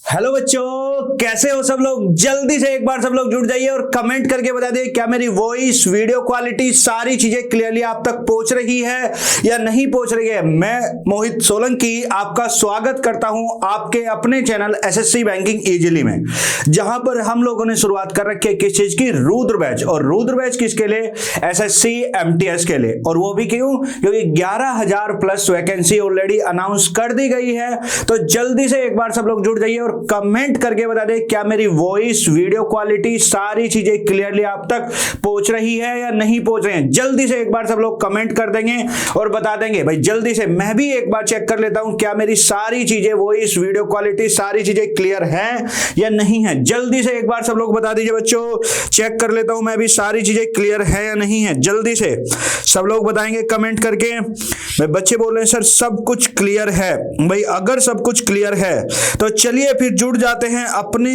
Hello बच्चों, कैसे हो सब लोग। जल्दी से एक बार सब लोग जुड़ जाइए और कमेंट करके बता दिए क्या मेरी वॉइस, वीडियो क्वालिटी, सारी चीजें क्लियरली आप तक पहुंच रही है या नहीं पहुंच रही है। मैं मोहित सोलंकी आपका स्वागत करता हूं आपके अपने चैनल एसएससी बैंकिंग इजीली में, जहां पर हम लोगों ने शुरुआत कर रखी है किस चीज की, रुद्र बैच। और रुद्र बैच किसके लिए? एसएससी एमटीएस के लिए। और वो भी क्यों? क्योंकि 11,000 प्लस वैकेंसी ऑलरेडी अनाउंस कर दी गई है। तो जल्दी से एक बार सब लोग जुड़ जाइए और कमेंट करके बता दे क्या मेरी वॉइस, वीडियो क्वालिटी, सारी चीजें क्लियरली आप तक पहुंच रही है या नहीं पहुंच रही है। जल्दी से एक बार सब लोग कमेंट कर देंगे और बता देंगे। भाई जल्दी से मैं भी एक बार चेक कर लेता हूं क्या मेरी सारी चीजें, वॉइस, वीडियो क्वालिटी, सारी चीजें क्लियर है या नहीं है। जल्दी से एक बार सब लोग बता दीजिए बच्चों, चेक कर लेता हूं मैं भी सारी चीजें क्लियर है या नहीं है। जल्दी से सब लोग बताएंगे कमेंट करके। भाई बच्चे बोल रहे हैं सर सब कुछ क्लियर है। भाई अगर सब कुछ क्लियर है तो चलिए फिर जुड़ जाते हैं अपने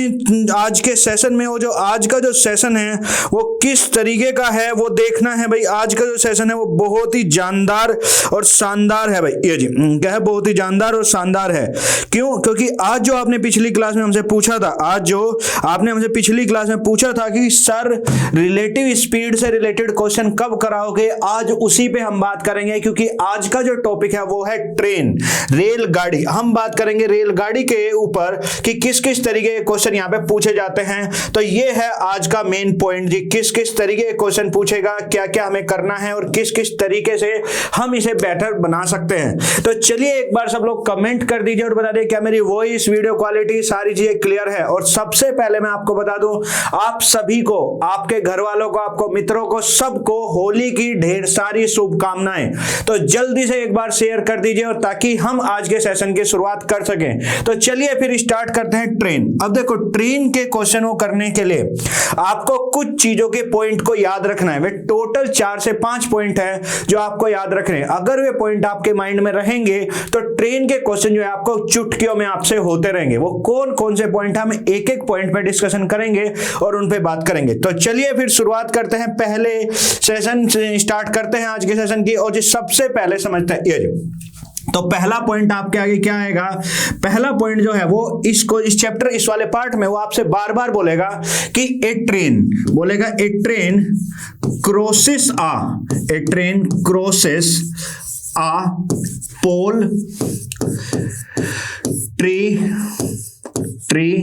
आज के सेशन में। वो जो आज का जो सेशन है वो किस तरीके का है वो देखना है। भाई आज का जो सेशन है वो बहुत ही जानदार और शानदार है। भाई ये जी क्या है, बहुत ही जानदार और शानदार है। क्यों? क्योंकि आज जो आपने पिछली क्लास में हमसे पूछा था, आज जो आपने हमसे पिछली क्लास में पूछा था कि सर रिलेटिव स्पीड से रिलेटेड क्वेश्चन कब कराओगे, आज उसी पे हम बात करेंगे। क्योंकि आज का जो टॉपिक है वो है ट्रेन, रेलगाड़ी। हम बात करेंगे रेलगाड़ी के ऊपर कि किस किस तरीके के क्वेश्चन यहाँ पे पूछे जाते हैं। तो ये है आज का मेन पॉइंट जी, किस किस तरीके के क्वेश्चन पूछेगा, क्या क्या हमें करना है और किस किस तरीके से हम इसे बेटर बना सकते हैं। तो चलिए एक बार सब लोग कमेंट कर दीजिए और बता दें क्या मेरी वॉइस, वीडियो क्वालिटी, सारी चीजें क्लियर है। और सबसे पहले मैं आपको बता दूं, आप सभी को, आपके घर वालों को, आपको मित्रों को, सबको होली की ढेर सारी शुभकामनाएं। तो जल्दी से एक बार शेयर कर दीजिए और ताकि हम आज के सेशन की शुरुआत कर सकें। तो चलिए फिर स्टार्ट करते हैं ट्रेन। अब देखो ट्रेन के क्वेश्चन को करने के लिए आपको कुछ चीजों के पॉइंट को याद रखना है। वे टोटल 4 से 5 पॉइंट है जो आपको याद रखने हैं। अगर वे पॉइंट आपके माइंड में रहेंगे तो ट्रेन के क्वेश्चन जो है आपको चुटकियों में आपसे होते रहेंगे। वो कौन कौन से पॉइंट हम एक एक पॉइंट पे डिस्कशन करेंगे और उन पे बात करेंगे। तो चलिए फिर शुरुआत करते हैं, पहले सेशन से स्टार्ट करते हैं आज के सेशन की। और जो सबसे पहले समझते हैं ये तो पहला पॉइंट आपके आगे क्या आएगा? पहला पॉइंट जो है वो इसको, इस चैप्टर, इस वाले पार्ट में वो आपसे बार बार बोलेगा कि ए ट्रेन, बोलेगा a train crosses uh, A train crosses uh pole, tree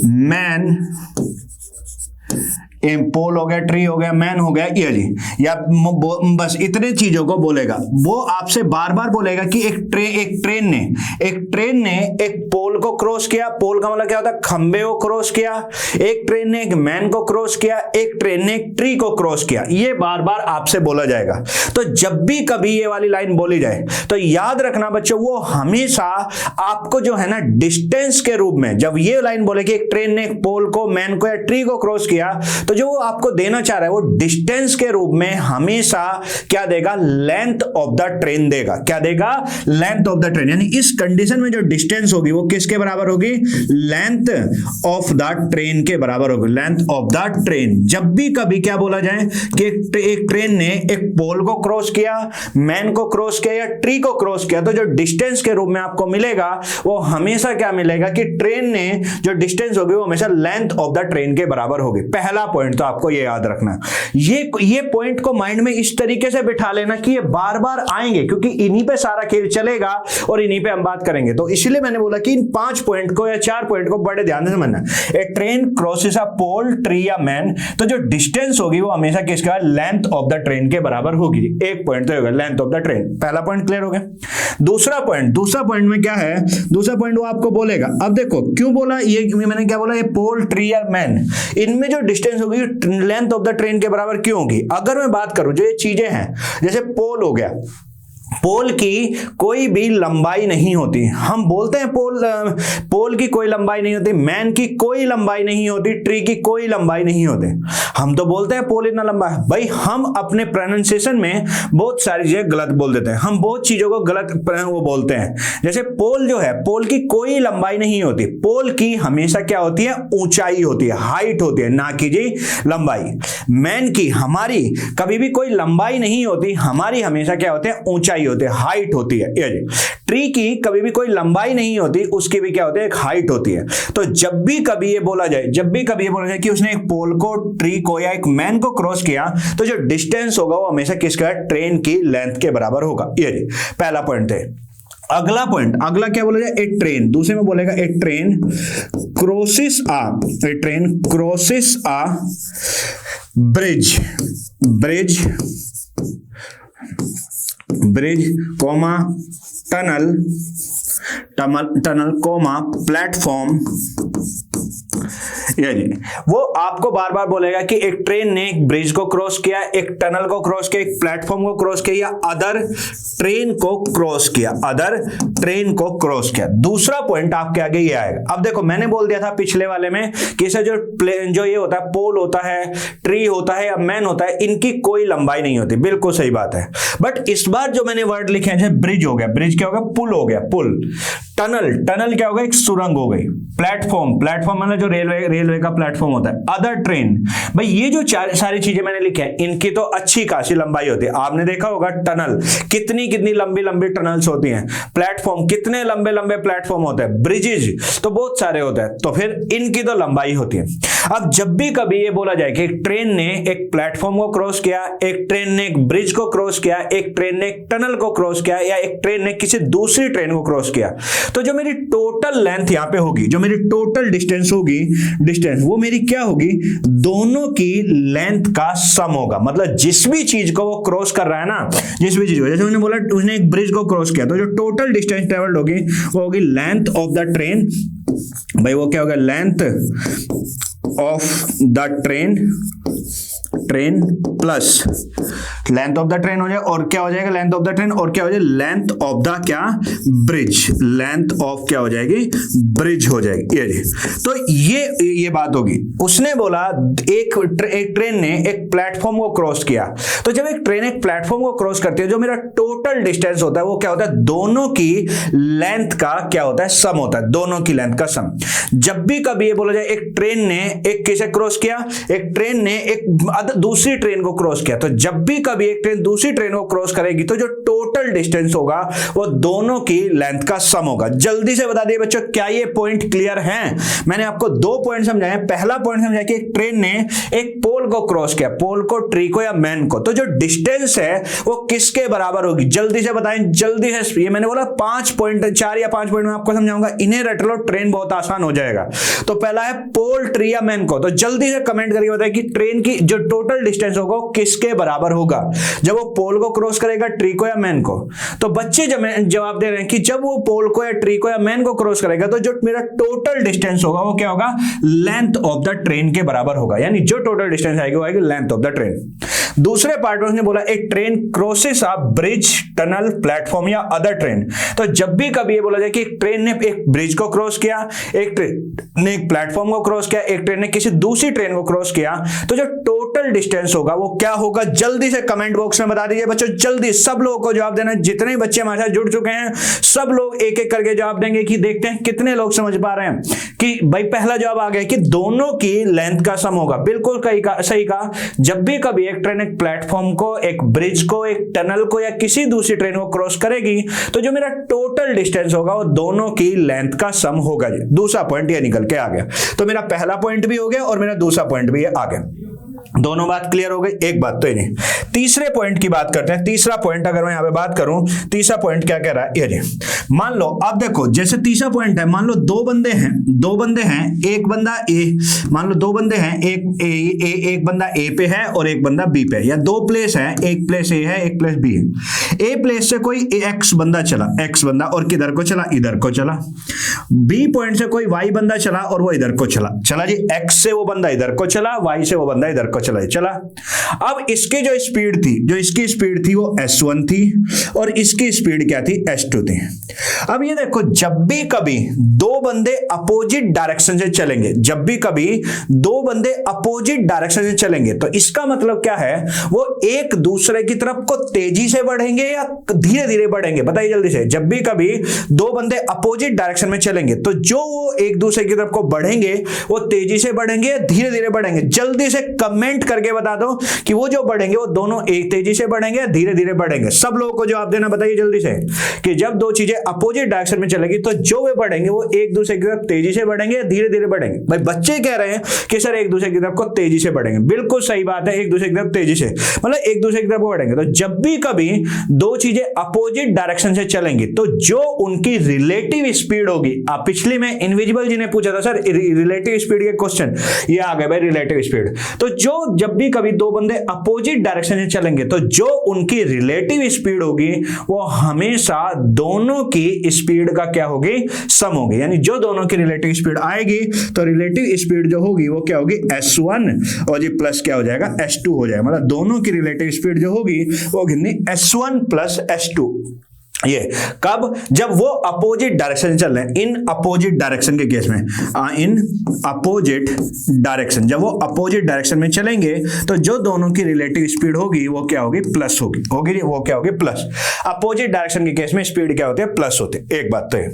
man, पोल हो गया, ट्री हो गया, मैन हो गया, ये जी, या बस इतने चीजों को बोलेगा। वो आपसे बार बार बोलेगा कि एक ट्रेन ने एक पोल को क्रॉस किया। पोल का मतलब क्या होता है? खंबे को क्रॉस किया। एक ट्रेन ने एक मैन को क्रॉस किया। एक ट्रेन ने एक ट्री को क्रॉस किया। ये बार बार आपसे बोला जाएगा। तो जब भी कभी ये वाली लाइन बोली जाए तो याद रखना बच्चों, वो हमेशा आपको जो है ना डिस्टेंस के रूप में, जब ये लाइन बोले कि एक ट्रेन ने एक पोल को, मैन को या ट्री को क्रॉस किया, तो जो वो आपको देना चाह रहा है वो डिस्टेंस के रूप में हमेशा क्या देगा? लेंथ ऑफ द ट्रेन देगा। क्या देगा? Length of the train. यानी इस कंडीशन में जो डिस्टेंस होगी वो किसके बराबर होगी? लेंथ ऑफ द ट्रेन के बराबर होगी। Length of the train. जब भी कभी क्या बोला जाए कि एक ट्रेन ने एक पोल को क्रॉस किया, मैन को क्रॉस किया या ट्री को क्रॉस किया, तो जो डिस्टेंस के रूप में आपको मिलेगा वो हमेशा क्या मिलेगा कि ट्रेन ने जो डिस्टेंस होगी वो हमेशा लेंथ ऑफ द ट्रेन के बराबर होगी। पहला पॉइंट तो आपको ये याद रखना। ये पॉइंट को माइंड में इस तरीके से बिठा लेना कि ये बार बार आएंगे, क्योंकि इन्हीं पे सारा खेल चलेगा और इन्हीं पे हम बात करेंगे। तो इसलिए मैंने बोला कि इन 5 पॉइंट को या 4 पॉइंट को बड़े ध्यान से समझना। ए ट्रेन क्रॉसेस अ पोल, ट्री या मैन, तो जो डिस्टेंस होगी वो हमेशा किसका? लेंथ ऑफ द ट्रेन के बराबर होगी। एक पॉइंट तो होगा लेंथ ऑफ द ट्रेन। पहला पॉइंट क्लियर हो गया। दूसरा पॉइंट में क्या है? दूसरा पॉइंट वो आपको बोलेगा। अब देखो क्यों बोला ये, मैंने क्या बोला, ये पोल, ट्री या मैन, इनमें जो डिस्टेंस होगी लेंथ ऑफ द ट्रेन के बराबर क्यों होगी? अगर मैं बात करूं जो ये चीजें हैं, जैसे पोल हो गया, पोल की कोई भी लंबाई नहीं होती। हम बोलते हैं पोल की कोई लंबाई नहीं होती, मैन की कोई लंबाई नहीं होती, ट्री की कोई लंबाई नहीं होती। हम तो बोलते हैं पोल इतना लंबा है। भाई हम अपने प्रोनाउंसिएशन में बहुत सारी चीजें गलत बोल देते हैं। हम बहुत चीजों को गलत वो बोलते हैं। जैसे पोल जो है, पोल की कोई लंबाई नहीं होती। पोल की हमेशा क्या होती है? ऊंचाई होती है, हाइट होती है, ना कि जी लंबाई। मैन की हमारी कभी भी कोई लंबाई नहीं होती, हमारी हमेशा क्या होती है? ऊंचाई ऊंचाई होती है, हाइट होती है। ये ट्री की कभी भी कोई लंबाई नहीं होती, उसकी भी क्या होती है, एक हाइट होती है। तो जब भी कभी ये बोला जाए कि उसने एक पोल को, ट्री को या एक मैन को क्रॉस किया, तो जो डिस्टेंस होगा वो हमेशा किसका, ट्रेन की लेंथ के बराबर होगा। ये पहला पॉइंट है। अगला पॉइंट, अगला क्या बोला जाए, ए ट्रेन, दूसरे में बोलेगा a train crosses a bridge comma tunnel comma platform. ये वो आपको बार बार बोलेगा कि एक ट्रेन ने एक ब्रिज को क्रॉस किया, एक टनल को क्रॉस किया, एक प्लेटफॉर्म को क्रॉस किया, या अदर ट्रेन को क्रॉस किया। दूसरा पॉइंट आपके आगे ये आएगा। अब देखो मैंने बोल दिया था पिछले वाले में कि इसे जो ये होता है, पोल होता है, ट्री होता है या मैन होता है, इनकी कोई लंबाई नहीं होती, बिल्कुल सही बात है। बट इस बार जो मैंने वर्ड लिखे हैं, ब्रिज हो गया, ब्रिज क्या होगा, पुल हो गया, पुल। टनल क्या होगा, एक सुरंग हो गई। प्लेटफॉर्म मतलब जो रेलवे का प्लेटफॉर्म होता है। अदर ट्रेन, भाई ये जो सारी चीजें मैंने लिखी है, इनकी तो अच्छी खासी लंबाई होती है। आपने देखा होगा टनल कितनी लंबी टनल्स होती हैं, प्लेटफॉर्म कितने लंबे प्लेटफॉर्म होते हैं, ब्रिजेज तो बहुत सारे होते हैं, तो फिर इनकी तो लंबाई होती है। अब जब भी कभी ये बोला जाए कि एक ट्रेन ने एक प्लेटफॉर्म को क्रॉस किया, एक ट्रेन ने एक ब्रिज को क्रॉस किया, एक ट्रेन ने एक टनल को क्रॉस किया, या एक ट्रेन ने किसी दूसरी ट्रेन को क्रॉस किया, तो जो मेरी टोटल लेंथ यहां पे होगी, जो मेरी टोटल डिस्टेंस होगी, वो मेरी क्या होगी, दोनों की लेंथ का सम होगा। मतलब जिस भी चीज को वो क्रॉस कर रहा है ना, जिस भी चीज को, जैसे उन्होंने बोला उसने एक ब्रिज को क्रॉस किया, तो जो टोटल डिस्टेंस ट्रेवल्ड होगी वो होगी लेंथ ऑफ द ट्रेन। भाई वो क्या होगा, length of the train plus length of the train हो जाए, और क्या हो जाएगा, लेंथ ऑफ द ट्रेन, और क्या हो जाएगा, लेंथ ऑफ द क्या, ब्रिज, लेंथ ऑफ क्या हो जाएगी, ब्रिज हो जाएगी। ये तो ये बात होगी। उसने बोला एक ट्रेन ने एक प्लेटफॉर्म को क्रॉस किया, तो जब एक ट्रेन एक प्लेटफॉर्म को क्रॉस करती है, जो मेरा टोटल डिस्टेंस होता है वो क्या होता है, दोनों की लेंथ का क्या होता है, सम होता है, दोनों की लेंथ का सम। जब भी कभी ये बोला जाए एक ट्रेन ने एक किसे क्रॉस किया, एक ट्रेन ने एक दूसरी ट्रेन को क्रॉस किया, तो जब भी कभी एक ट्रेन दूसरी ट्रेन को क्रॉस करेगी, तो जो टोटल डिस्टेंस होगा वो दोनों की लेंथ का सम होगा। जल्दी से बता दिए बच्चों, क्या ये पॉइंट क्लियर है? मैंने आपको दो पॉइंट समझाए। पहला पॉइंट समझाया कि एक ट्रेन ने एक पोल को क्रॉस किया, पोल को, ट्री को या मैन को, तो जो डिस्टेंस है वो किसके बराबर होगी, जल्दी से बताएं, जल्दी से। ये मैंने बोला 5 पॉइंट, 4 या 5 पॉइंट में आपको समझाऊंगा, इन्हें रट लो, ट्रेन बहुत आसान हो जाएगा। तो पहला है पोल, ट्री या मैन को, तो जल्दी से कमेंट करके बताएं कि ट्रेन की जो टोटल डिस्टेंस होगा वो किसके बराबर होगा जब वो पोल को क्रॉस करेगा, ट्री को या मैन को। तो बच्चे जवाब दे रहे हैं कि जब वो पोल को या ट्री को या मैन को क्रॉस करेगा, तो जो मेरा टोटल डिस्टेंस होगा वो क्या होगा, लेंथ ऑफ द ट्रेन के बराबर होगा। यानी जो टोटल डिस्टेंस आएगी वो आएगी लेंथ ऑफ द ट्रेन। दूसरे पार्ट में उसने बोला एक ट्रेन क्रॉसेस अ ब्रिज, टनल, प्लेटफॉर्म या अदर ट्रेन। तो जब भी कभी ये बोला जाए कि एक ट्रेन ने एक ब्रिज को क्रॉस किया, एक ट्रेन ने एक प्लेटफॉर्म को क्रॉस किया, एक ट्रेन ने किसी दूसरी ट्रेन को क्रॉस किया, तो जो टोटल डिस्टेंस होगा वो क्या होगा, जल्दी से कमेंट बॉक्स में बता दीजिए बच्चों, जल्दी सब लोगों को जवाब देना। जितने बच्चे हमारे साथ जुड़ चुके हैं सब लोग एक एक करके जवाब देंगे कि देखते हैं कितने लोग समझ पा रहे हैं। कि भाई पहला जवाब आ गया कि दोनों की लेंथ का सम होगा, बिल्कुल सही कहा। जब भी कभी एक ट्रेन एक प्लेटफॉर्म को, एक ब्रिज को, एक टनल को या किसी दूसरी ट्रेन को क्रॉस करेगी, तो जो मेरा टोटल डिस्टेंस होगा वो दोनों की लेंथ का सम होगा। दूसरा पॉइंट ये निकल के आ गया। तो मेरा पहला पॉइंट भी हो गया और मेरा दूसरा पॉइंट भी आ गया। दोनों बात क्लियर हो गई। एक बात तो ये नहीं, तीसरे पॉइंट की बात करते हैं। तीसरा पॉइंट अगर मैं यहां पे बात करूं, तीसरा पॉइंट क्या कह रहा है, ये मान लो, अब देखो जैसे तीसरा पॉइंट है, मान लो दो बंदे हैं, एक बंदा ए, मान लो दो बंदे हैं, एक बंदा ए पे है और एक बंदा बी पे, या दो प्लेस है, एक प्लेस ए है, एक प्लेस बी है। ए प्लेस से कोई एक्स बंदा चला, एक्स बंदा, और किधर को चला, इधर को चला। बी पॉइंट से कोई वाई बंदा चला और वो इधर को चला जी। एक्स से वो बंदा इधर को चला, वाई से वो बंदा इधर को चला। अब इसकी जो स्पीड थी, जो इसकी स्पीड थी वो s1 थी और इसकी स्पीड क्या थी, s2 थी। अब ये देखो, जब भी कभी दो बंदे अपोजिट डायरेक्शन से चलेंगे, जब भी कभी दो बंदे अपोजिट डायरेक्शन से चलेंगे, तो इसका मतलब क्या है, वो एक दूसरे की तरफ को तेजी से बढ़ेंगे या धीरे धीरे बढ़ेंगे, बताइए जल्दी से। जब भी कभी दो बंदे अपोजिट डायरेक्शन में चलेंगे, तो जो वो एक दूसरे की तरफ को बढ़ेंगे वो तेजी से बढ़ेंगे या धीरे धीरे बढ़ेंगे, जल्दी से कमेंट कमेंट करके बता दो कि वो जो बढ़ेंगे वो दोनों एक तेजी से बढ़ेंगे या धीरे धीरे बढ़ेंगे। सब लोगों को जवाब देना बताइए जल्दी से कि जब दो चीजें अपोजिट डायरेक्शन में चलेगी तो जो वे बढ़ेंगे वो एक दूसरे की तरफ तेजी से बढ़ेंगे या धीरे धीरे बढ़ेंगे। भाई बच्चे कह रहे हैं कि सर एक दूसरे की तरफ को तेजी से बढ़ेंगे, बिल्कुल सही बात है, एक दूसरे की तरफ तेजी से मतलब एक दूसरे की तरफ बढ़ेंगे। तो जब भी कभी दो चीजें अपोजिट डायरेक्शन से चलेंगी तो जो उनकी रिलेटिव स्पीड होगी, आप पिछली में इनविजिबल जी ने पूछा था सर रिलेटिव स्पीड के क्वेश्चन, ये आ गए भाई रिलेटिव स्पीड। तो जो जब भी कभी दो बंदे अपोजिट डायरेक्शन से चलेंगे तो जो उनकी रिलेटिव स्पीड होगी वो हमेशा दोनों की स्पीड का क्या होगी, सम होगी। यानी जो दोनों की रिलेटिव स्पीड आएगी तो रिलेटिव स्पीड जो होगी वो क्या होगी, s1 और ये प्लस क्या हो जाएगा, s2 हो जाएगा। मतलब दोनों की रिलेटिव स्पीड जो होगी वो कितनी, s1 प्लस s2। ये कब, जब वो अपोजिट डायरेक्शन चल रहे हैं, इन अपोजिट डायरेक्शन के केस में, इन अपोजिट डायरेक्शन, जब वो अपोजिट डायरेक्शन में चलेंगे तो जो दोनों की रिलेटिव स्पीड होगी वो क्या होगी, प्लस होगी, वो क्या होगी, प्लस। अपोजिट डायरेक्शन के केस में स्पीड क्या होती है, प्लस होती है। एक बात तो है।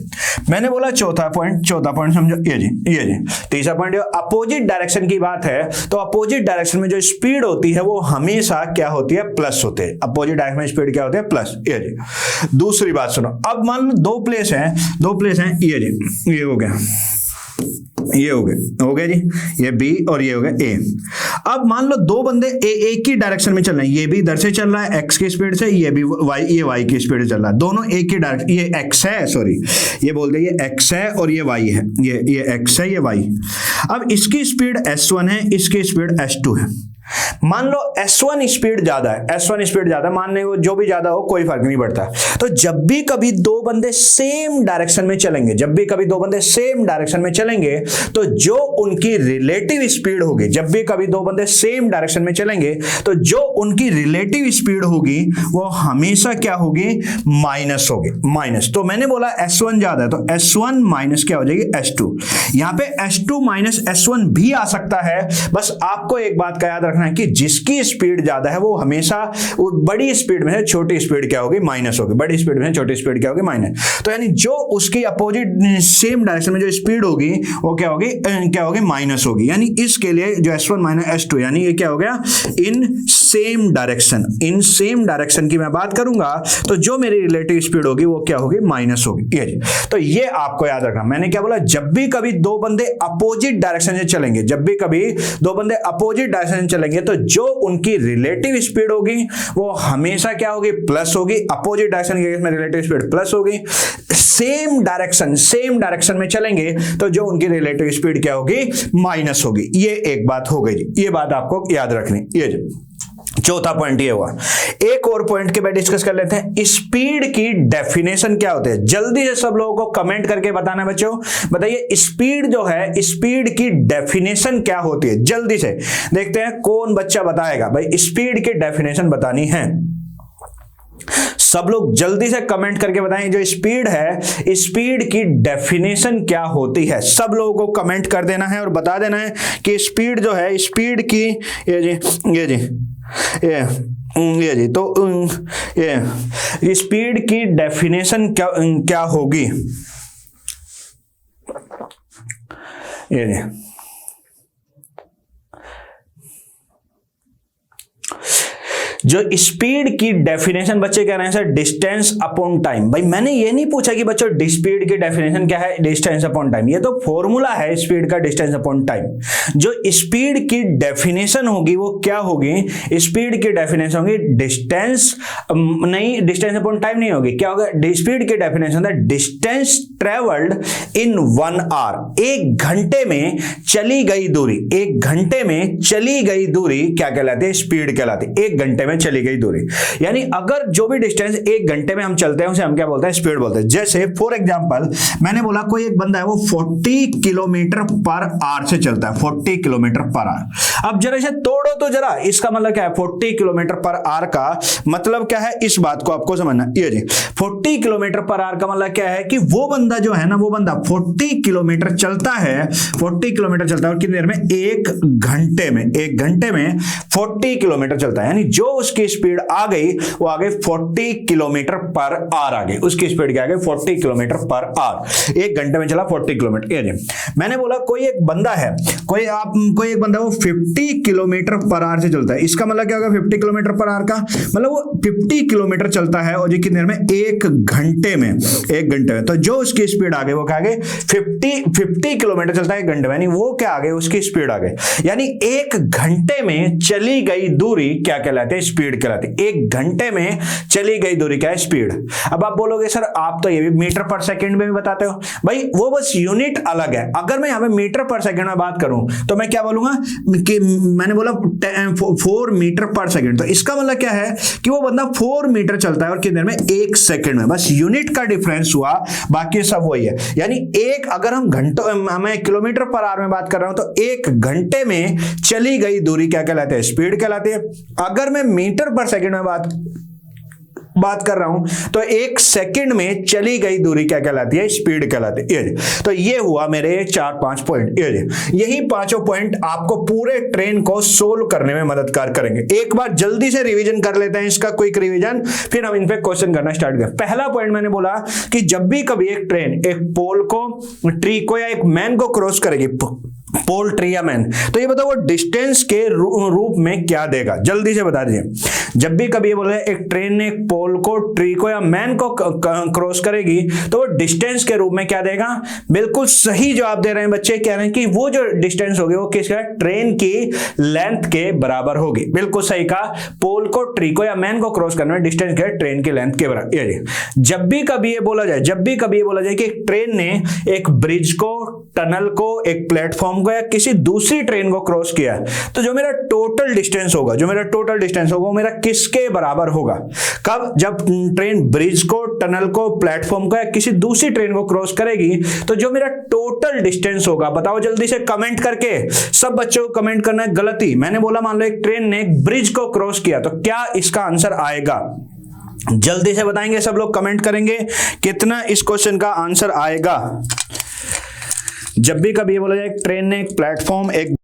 मैंने बोला चौथा पॉइंट समझो, ये जी। तीसरा पॉइंट, अपोजिट डायरेक्शन की बात है तो अपोजिट डायरेक्शन में जो स्पीड होती है वो हमेशा क्या होती है, प्लस होते हैं। अपोजिट डायरेक्शन में स्पीड क्या होती है, प्लस। ये जी। दूसरी बात सुनो, अब मान लो दो प्लेस हैं, ये जी, ये हो गया, ये हो गया जी, ये बी और ये हो गया ए। अब मान लो दो बंदे एक ही डायरेक्शन में चल रहे हैं, ये भी इधर से चल रहा है एक्स की स्पीड से, ये भी वाई की स्पीड से चल रहा है, दोनों एक ही डायरेक्शन, ये एक्स है, सॉरी ये बोलते हैं ये एक्स है और ये वाई है, ये एक्स है, ये वाई। अब इसकी स्पीड s1 है, इसकी स्पीड s2 है। मान लो S1 स्पीड ज्यादा है, मानने को जो भी ज्यादा हो कोई फर्क नहीं पड़ता। तो जब भी कभी दो बंदे सेम डायरेक्शन में चलेंगे, तो जो उनकी रिलेटिव स्पीड होगी, वो हमेशा क्या होगी, माइनस होगी, माइनस। तो मैंने बोला S1 ज्यादा है तो S1 माइनस क्या हो जाएगी, S2। यहां पे S2 माइनस S1 भी आ सकता है। बस आपको एक बात का याद रखना है कि जिसकी स्पीड ज्यादा है वो हमेशा वो बड़ी स्पीड में से छोटी स्पीड क्या होगी, माइनस होगी, बड़ी स्पीड में छोटी स्पीड क्या होगी, माइनस। तो यानी जो उसकी अपोजिट सेम डायरेक्शन में जो स्पीड होगी वो क्या होगी, माइनस होगी। यानी इसके लिए जो S1 माइनस S2, यानी ये क्या हो गया, इन सेम डायरेक्शन की मैं बात करूंगा तो जो मेरी रिलेटिव स्पीड होगी वो क्या होगी, माइनस होगी। ये तो ये आपको याद रखना। मैंने क्या बोला, जब भी कभी दो बंदे अपोजिट डायरेक्शन से चलेंगे, तो जो उनकी रिलेटिव स्पीड होगी वो हमेशा क्या होगी, प्लस होगी। अपोजिट डायरेक्शन के केस में रिलेटिव स्पीड प्लस होगी। सेम डायरेक्शन में चलेंगे तो जो उनकी रिलेटिव स्पीड क्या होगी, माइनस होगी। ये एक बात हो गई, ये बात आपको याद रखनी। ये चौथा पॉइंट ये हुआ। एक और पॉइंट के बाद डिस्कस कर लेते हैं, स्पीड की डेफिनेशन क्या होती है। जल्दी से सब लोगों को कमेंट करके बताना है बच्चों, बताइए स्पीड जो है, स्पीड की डेफिनेशन क्या होती है। जल्दी से देखते हैं कौन बच्चा बताएगा। भाई स्पीड की डेफिनेशन बतानी है, सब लोग जल्दी से कमेंट करके बताएं जो स्पीड है, स्पीड की डेफिनेशन क्या होती है। सब लोगों को कमेंट कर देना है और बता देना है कि स्पीड जो है, स्पीड की ये जी तो ये स्पीड की डेफिनेशन क्या होगी। ये जी जो स्पीड की डेफिनेशन बच्चे कह रहे हैं सर, डिस्टेंस अपॉन टाइम। भाई मैंने ये नहीं पूछा कि बच्चों स्पीड की डेफिनेशन क्या है, डिस्टेंस अपॉन टाइम। ये तो फॉर्मूला है स्पीड का, डिस्टेंस अपॉन टाइम। जो स्पीड की डेफिनेशन होगी वो क्या होगी, स्पीड की डेफिनेशन होगी डिस्टेंस डिस्टेंस अपॉन टाइम नहीं होगी। क्या होगा, स्पीड की डेफिनेशन है डिस्टेंस ट्रेवल्ड इन 1 आवर। एक घंटे में चली गई दूरी, क्या कहलाती है, स्पीड कहलाती है। एक घंटे में चली गई दूरी, यानी अगर जो भी डिस्टेंस एक घंटे में हम चलते हैं उसे हम क्या बोलते हैं, स्पीड बोलते हैं। जैसे फॉर एग्जांपल मैंने बोला कोई एक बंदा है वो 40 किलोमीटर पर आवर से चलता है, 40 किलोमीटर पर आवर। अब जरा इसे तोड़ो तो जरा, इसका मतलब क्या है, 40 किलोमीटर पर आवर का मतलब क्या है, इस बात को आपको समझना। ये जी 40 किलोमीटर पर आवर का मतलब क्या है कि वो बंदा जो है ना, वो बंदा 40 किलोमीटर चलता है, 40 किलोमीटर चलता है और कितनी देर में, एक घंटे में 40 किलोमीटर चलता है। यानी जो उसकी स्पीड आ गई वो आ गई 40 किलोमीटर पर आवर आ गई, उसकी स्पीड क्या आ गई 40 किलोमीटर पर आवर, एक घंटे में चला 40 किलोमीटर। ये मैंने बोला कोई एक बंदा है, कोई एक बंदा वो 50 किलोमीटर पर आवर से चलता है, इसका मतलब क्या होगा 50 किलोमीटर पर आवर का मतलब वो 50 किलोमीटर चलता है और जी कितने देर में, एक घंटे में, एक घंटे में। तो जो उसकी स्पीड आ गई वो क्या आ गई 50 किलोमीटर चलता है एक घंटे में, यानी वो क्या आ गई उसकी स्पीड आ गई, यानी एक घंटे में चली गई दूरी क्या कहलाती है, स्पीड कहलाती है। एक घंटे में चली गई दूरी क्या है, स्पीड। अब आप बोलोगे सर आप तो ये भी मीटर पर सेकंड में भी बताते हो, भाई वो बस यूनिट अलग है। अगर मैं यहां पे मीटर पर सेकंड में बात करूं तो मैं क्या बोलूंगा कि मैंने बोला 4 मीटर पर सेकंड, तो इसका मतलब क्या है कि वो बंदा 4 मीटर चलता है और कितने देर में, एक सेकंड में, बस यूनिट का डिफरेंस हुआ, बाकी सब वही है। यानी एक, अगर हम घंटों, मैं किलोमीटर पर आवर में बात कर रहा हूं तो एक घंटे में चली गई दूरी क्या कहलाती है, स्पीड कहलाती है। अगर मैं मीटर पर सेकंड में बात कर रहा हूं तो एक सेकंड में चली गई दूरी क्या कहलाती है, स्पीड कहलाती है। तो ये हुआ मेरे 4-5 पॉइंट, यही पांचों पॉइंट आपको पूरे ट्रेन को सोल्व करने में मददगार करेंगे। एक बार जल्दी से रिवीजन कर लेते हैं, इसका क्विक रिवीजन, फिर हम इन पे क्वेश्चन करना स्टार्ट करें। पहला पॉइंट मैंने बोला कि जब भी कभी एक ट्रेन एक पोल को, ट्री को या एक मैन को क्रॉस करेगी, पोल, ट्री या मैन, तो ये बताओ वो डिस्टेंस के रूप में क्या देगा, जल्दी से बता दीजिए। जब भी कभी ये बोले एक ट्रेन ने एक पोल को, ट्री को या मैन को क्रॉस करेगी तो वो डिस्टेंस के रूप में क्या देगा, बिल्कुल सही जवाब दे रहे हैं बच्चे, कह रहे हैं कि वो जो डिस्टेंस होगी वो किसका, ट्रेन की लेंथ के बराबर होगी। बिल्कुल सही कहा, पोल को, ट्री को या मैन को क्रॉस करने में डिस्टेंस क्या है, ट्रेन की लेंथ के बराबर। जब भी कभी ये बोला जाए कि ट्रेन ने एक ब्रिज को, टनल को, एक प्लेटफॉर्म को या किसी दूसरी ट्रेन को क्रॉस किया, तो जो मेरा टोटल डिस्टेंस होगा वो मेरा किसके बराबर होगा, कब, जब ट्रेन ब्रिज को, टनल को, प्लेटफॉर्म को या किसी दूसरी ट्रेन को क्रॉस करेगी, तो जो मेरा टोटल डिस्टेंस होगा, बताओ जल्दी से कमेंट करके। सब बच्चों को कमेंट करना है गलती, मैंने बोला मान लो एक ट्रेन ने एक ब्रिज को क्रॉस किया, तो क्या इसका आंसर आएगा, जल्दी से बताएंगे, सब लोग कमेंट करेंगे कितना इस क्वेश्चन का आंसर आएगा। जब भी कभी ये बोला जाए ट्रेन ने एक प्लेटफॉर्म, एक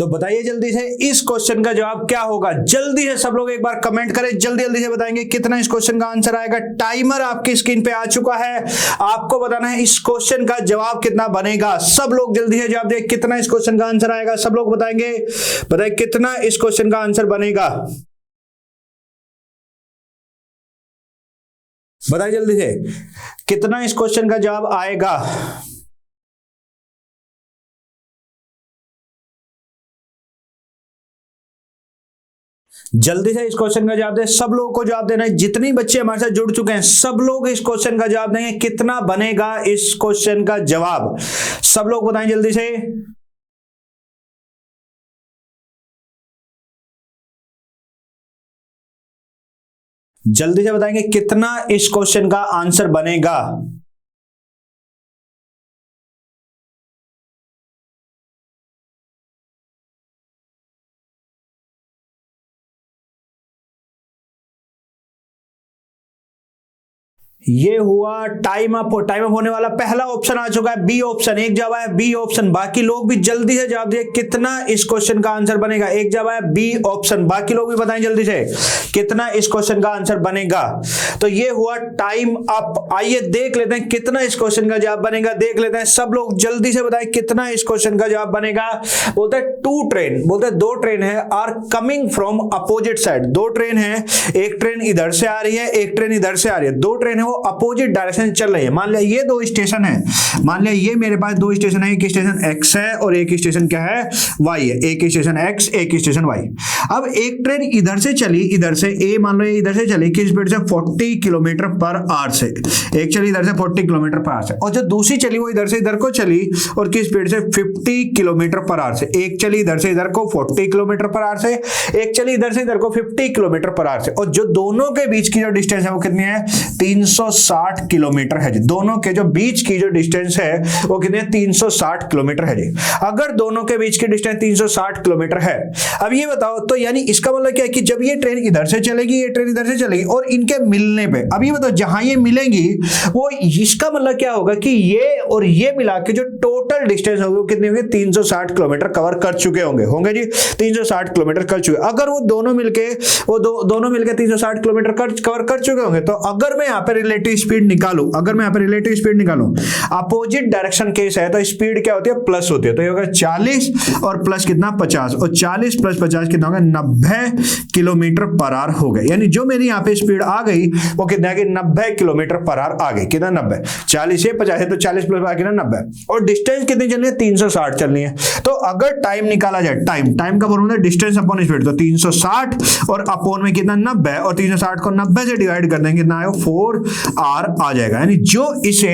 तो बताइए जल्दी से इस क्वेश्चन का जवाब क्या होगा। जल्दी से सब लोग एक बार कमेंट करें, जल्दी जल्दी से बताएंगे कितना इस क्वेश्चन का आंसर आएगा। टाइमर आपकी स्क्रीन पे आ चुका है, आपको बताना है इस क्वेश्चन का जवाब कितना बनेगा। सब लोग जल्दी से जवाब दें कितना इस क्वेश्चन का आंसर आएगा। सब लोग बताएंगे, बताइए कितना इस क्वेश्चन का आंसर बनेगा। बताइए जल्दी से कितना इस क्वेश्चन का जवाब आएगा। जल्दी से इस क्वेश्चन का जवाब दें, सब लोगों को जवाब देना है। जितने बच्चे हमारे साथ जुड़ चुके हैं सब लोग इस क्वेश्चन का जवाब देंगे। कितना बनेगा इस क्वेश्चन का जवाब, सब लोग बताएं जल्दी से। जल्दी से बताएंगे कितना इस क्वेश्चन का आंसर बनेगा। ये हुआ टाइम अप। टाइम अप होने वाला पहला ऑप्शन आ चुका है, बी ऑप्शन। एक जवाब है बी ऑप्शन। बाकी लोग भी जल्दी से जवाब दिए कितना इस क्वेश्चन का आंसर बनेगा। एक जवाब है बी ऑप्शन, बाकी लोग भी बताएं जल्दी से कितना इस क्वेश्चन का आंसर बनेगा। तो ये हुआ टाइम अप। आइए देख लेते हैं कितना इस क्वेश्चन का जवाब बनेगा। देख लेते हैं, सब लोग जल्दी से बताएं कितना इस क्वेश्चन का जवाब बनेगा। बोलते हैं टू ट्रेन, बोलते हैं दो ट्रेन है are coming from opposite side. दो ट्रेन है, एक ट्रेन इधर से आ रही है, एक ट्रेन इधर से आ रही है। दो ट्रेन है अपोजिट डायरेक्शन चल रही है। मान लिया ये दो स्टेशन है, मान लिया ये मेरे पास दो स्टेशन है, एक स्टेशन एक्स है और एक स्टेशन क्या है, वाई है। एक स्टेशन एक्स, एक स्टेशन वाई। अब एक ट्रेन इधर से चली, इधर से ए मान लो ये इधर से चली किस स्पीड से, 40 किलोमीटर पर आवर से। एक चली इधर से 40 किलोमीटर पर आवर से, और जो दूसरी चली वो इधर से इधर को चली और किस स्पीड से, 50 किलोमीटर पर आवर से। एक चली इधर से इधर को 40 किलोमीटर पर आवर से, एक चली इधर से इधर को 50 किलोमीटर पर आवर से। और जो दोनों के बीच की जो डिस्टेंस है वो कितनी है, 360 किलोमीटर है जी। दोनों के जो बीच की जो डिस्टेंस है वो कितनी है, 360 किलोमीटर है जी। अगर दोनों के बीच की डिस्टेंस 360 किलोमीटर है, अब ये बताओ तो यानी इसका मतलब क्या है कि जब ये ट्रेन इधर से चलेगी, ये ट्रेन इधर से चलेगी और इनके मिलने पे, अब ये बताओ जहां ये मिलेंगी वो, इसका मतलब क्या होगा कि ये और ये मिला के जो टोटल डिस्टेंस होगी वो कितनी होगी, 360 किलोमीटर कवर कर चुके होंगे जी। 360 किलोमीटर कर चुके। अगर वो दोनों मिलके 360 किलोमीटर कवर कर चुके होंगे, तो अगर मैं यहाँ पे रिलेटिव स्पीड निकालूं, अगर मैं यहाँ पे रिलेटिव स्पीड निकालूं, अपोजिट डायरेक्शन केस है तो स्पीड क्या होती है, प्लस होती है। तो ये होगा 40 और प्लस कितना, 50, और 40 प्लस 50 कितना होगा, 90 किलोमीटर पर आवर हो गए। यानी जो मेरी यहाँ पे स्पीड आ गई वो कितना आ गई, 90 किलोमीटर पर आवर आ गई। कितना, 90। 40 से 50 है तो 40 प्लस कितना, 90। और डिस्टेंस कितनी चलनी है, 360 चलनी है। तो अगर टाइम निकाला जाए, टाइम का फॉर्मूला डिस्टेंस अपॉन स्पीड, तो 360 और अपॉन में कितना, 90, और 360 को 90 से डिवाइड कर देंगे कितना आएगा, 4 आवर आ जाएगा। यानी जो इसे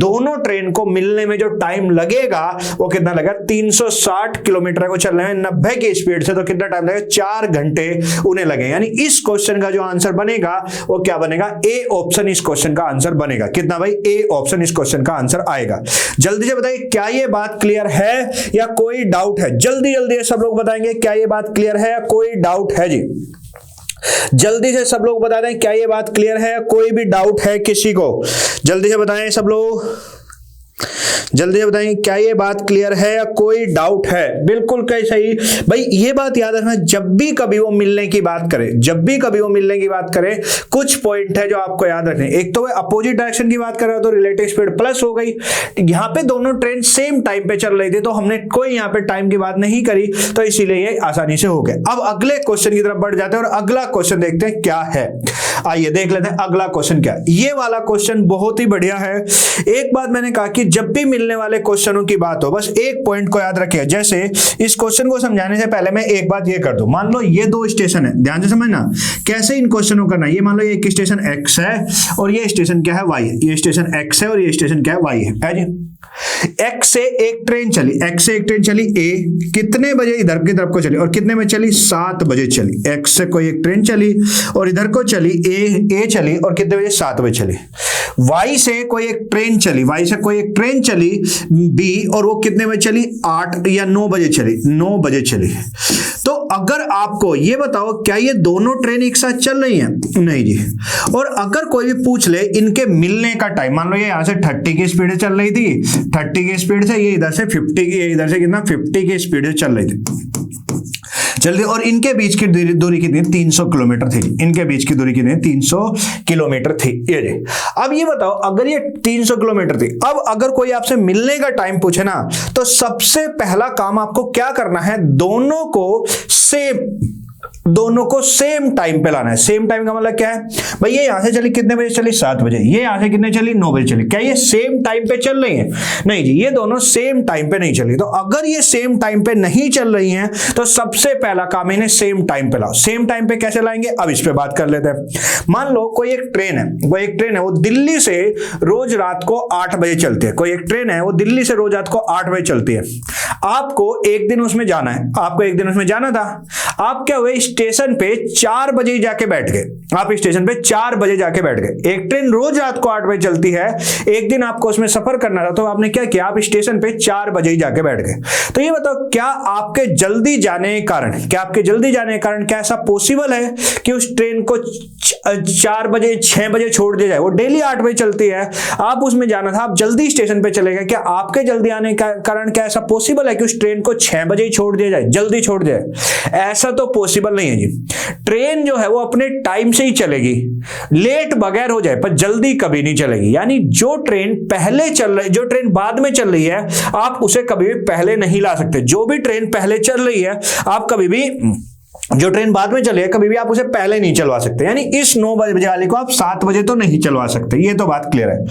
दोनों ट्रेन को मिलने में जो टाइम लगेगा वो कितना लगेगा, 360 किलोमीटर को चलने में 90 की स्पीड से, तो कितना टाइम लगेगा, 4 घंटे उन्हें लगे। यानी इस क्वेश्चन का जो आंसर बनेगा वो क्या बनेगा, ए ऑप्शन इस क्वेश्चन का आंसर बनेगा। कितना भाई, ए ऑप्शन इस क्वेश्चन का आंसर आएगा। जल्दी से बताइए क्या ये बात क्लियर है या कोई डाउट है। जल्दी जल्दी सब लोग बताएंगे क्या ये बात क्लियर है या कोई डाउट है जी। जल्दी से सब लोग बता दें क्या ये बात क्लियर है, कोई भी डाउट है किसी को, जल्दी से बताएं सब लोग। जल्दी से बताएं क्या ये बात क्लियर है या कोई डाउट है। बिल्कुल कहीं सही भाई। ये बात याद रखना, जब भी कभी वो मिलने की बात करे, जब भी कभी वो मिलने की बात करे, कुछ पॉइंट है जो आपको याद रखने। एक तो अपोजिट डायरेक्शन की बात कर रहा है तो रिलेटिव स्पीड प्लस हो गई। यहाँ पे दोनों ट्रेन सेम टाइम पे चल रही थी तो हमने कोई यहाँ पे टाइम की बात नहीं करी, तो इसीलिए ये आसानी से हो गया। अब अगले क्वेश्चन की तरफ बढ़ जाते हैं और अगला क्वेश्चन देखते हैं क्या है। आइए देख लेते हैं अगला क्वेश्चन क्या है। ये वाला क्वेश्चन बहुत ही बढ़िया है। एक बात मैंने कहा कि जब भी मिलने वाले क्वेश्चनों की बात हो, बस एक पॉइंट को याद रखिए। जैसे इस क्वेश्चन को समझाने से पहले मैं एक बात ये कर दूं, मान लो ये दो स्टेशन है, ध्यान से समझना कैसे इन क्वेश्चनों को करना है। ये मान लो ये एक स्टेशन एक्स है और ये स्टेशन क्या है, वाई है। ये स्टेशन एक्स है और ये स्टेशन क्या है, वाई है जी। एक्स से एक ट्रेन चली, एक्स से एक ट्रेन चली ए, कितने बजे इधर की तरफ को चली और कितने में चली, 7 बजे चली। एक्स से कोई एक ट्रेन चली और इधर को चली ए चली और कितने बजे, 7 बजे चली। वाई से कोई एक ट्रेन चली, वाई से कोई एक ट्रेन चली बी और वो कितने बजे चली, 8 या 9 बजे चली, 9 बजे चली। तो अगर आपको ये बताओ क्या ये दोनों ट्रेन एक साथ चल रही हैं, नहीं जी। और अगर कोई भी पूछ ले इनके मिलने का टाइम, मान लो ये यहां से 30 की स्पीड से चल रही थी, 30 की स्पीड से, ये इधर से 50 की, इधर से कितना 50 की स्पीड से चल रही थी। जल्दी। और इनके बीच की दूरी कितनी, 300 किलोमीटर थी। इनके बीच की दूरी कितनी, 300 किलोमीटर थी। ये रे। अब ये बताओ, अगर ये 300 किलोमीटर थी, अब अगर कोई आपसे मिलने का टाइम पूछे ना, तो सबसे पहला काम आपको क्या करना है, दोनों को सेम टाइम पे लाना है। सेम टाइम का मतलब क्या है भाई, ये यहां से चली कितने बजे चली, 7 बजे, ये यहां से कितने चली, 9 बजे चली। क्या ये सेम टाइम पे चल रही है? नहीं जी, ये दोनों सेम टाइम पे नहीं चली। तो अगर ये सेम टाइम पे नहीं चल रही हैं, तो सबसे पहला काम इन्हें सेम टाइम पे लाओ। सेम टाइम पे कैसे लाएंगे, अब इस पे बात कर लेते हैं। मान लो कोई एक ट्रेन है, वो दिल्ली से रोज रात को 8 बजे चलती है। कोई एक ट्रेन है, वो दिल्ली से रोज रात को 8 बजे चलती है। आपको एक दिन उसमें जाना है, आपको एक दिन उसमें जाना था। आप क्या हुए, स्टेशन पे 4 बजे जाके बैठ गए। आप स्टेशन पे 4 बजे जाके बैठ गए। एक ट्रेन रोज रात को 8 बजे चलती है, एक दिन आपको उसमें सफर करना था, तो आपने क्या किया, आप स्टेशन पे 4 बजे ही जाके बैठ गए। तो ये बताओ, क्या आपके जल्दी जाने के कारण क्या ऐसा पॉसिबल है कि उस ट्रेन को 4 बजे 6 बजे छोड़ दिया जाए? वो डेली 8 बजे चलती है, आप उसमें जाना था, आप जल्दी स्टेशन पे चले गए। क्या आपके जल्दी आने के कारण क्या ऐसा पॉसिबल है कि उस ट्रेन को 6 बजे ही छोड़ दिया जाए, जल्दी छोड़ दिया जाए? ऐसा तो पॉसिबल नहीं है जी। ट्रेन जो है वो अपने टाइम से ही चलेगी, लेट बगैर हो जाए, पर जल्दी कभी नहीं चलेगी। यानी जो ट्रेन पहले चल रही, जो ट्रेन बाद में चल रही है, आप उसे कभी भी पहले नहीं ला सकते। जो भी ट्रेन पहले चल रही है, आप कभी भी, जो ट्रेन बाद में चली है, कभी भी आप उसे पहले नहीं चलवा सकते। यानी इस 9 बजे वाली को आप 7 बजे तो नहीं चलवा सकते। ये तो बात क्लियर है।